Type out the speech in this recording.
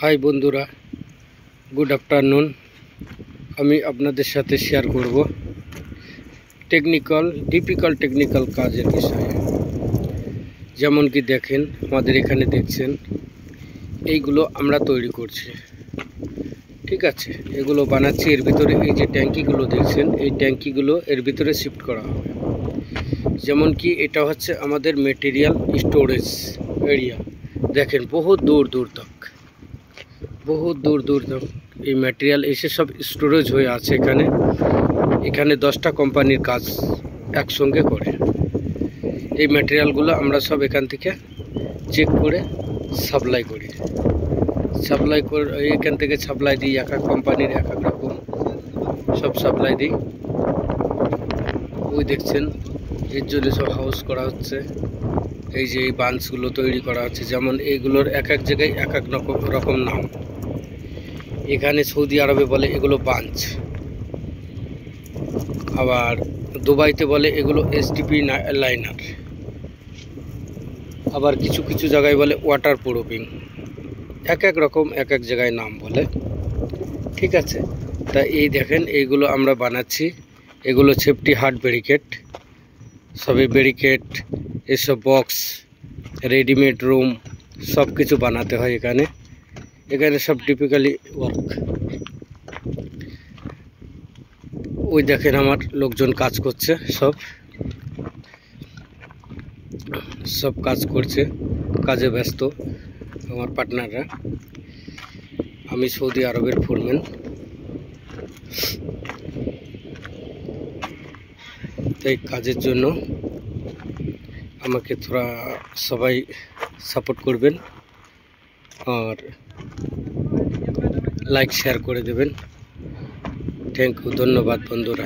High বন্ধুরা, good afternoon. আমি আপনাদের সাথে শেয়ার করব টিপিক্যাল টেকনিক্যাল কাজের বিষয়ে। যেমন কি দেখেন, আমাদের এখানে দেখছেন এইগুলো আমরা তৈরি করছি, ঠিক আছে। এগুলো বানাচ্ছি, এর ভিতরে এই যে ট্যাঙ্কিগুলো দেখছেন, এই ট্যাঙ্কিগুলো এর ভিতরে শিফট করা হবে। যেমন কি এটা হচ্ছে আমাদের মেটেরিয়াল স্টোরেজ এরিয়া। দেখেন বহুত দূর দূর তক এই ম্যাটেরিয়াল এসে সব স্টোরেজ হয়ে আছে এখানে 10টা কোম্পানির কাজ একসঙ্গে করে। এই ম্যাটেরিয়ালগুলো আমরা সব এখান থেকে চেক করে সাপ্লাই করি। এখান থেকে সাপ্লাই দিই, এক এক কোম্পানির এক এক রকম সব সাপ্লাই দিই। ওই দেখছেন এর জন্য সব হাউস করা হচ্ছে। এই যে এই বাঞ্চগুলো তৈরি করা হচ্ছে, যেমন এইগুলোর এক এক জায়গায় এক এক রকম নাম। এখানে সৌদি আরবে বলে এগুলো বাঞ্চ, আবার দুবাইতে বলে এগুলো এসটিপি লাইনার, আবার কিছু কিছু জায়গায় বলে ওয়াটার প্রুফিং। এক এক রকম এক এক জায়গায় নাম বলে, ঠিক আছে। তা এই দেখেন এইগুলো আমরা বানাচ্ছি। এগুলো সেফটি হার্ট ব্যারিকেড, সবই ব্যারিকেড, এসব বক্স, রেডিমেড রুম সব কিছু বানাতে হয় এখানে সব টিপিক্যালি ওয়ার্ক। ওই দেখেন আমার লোকজন কাজ করছে, সব কাজ করছে, কাজে ব্যস্ত আমার পার্টনাররা। আমি সৌদি আরবের ফোরম্যান। তাই কাজের জন্য আমাকে থোড়া সবাই সাপোর্ট করবেন আর লাইক শেয়ার করে দেবেন। থ্যাংক ইউ, ধন্যবাদ বন্ধুরা।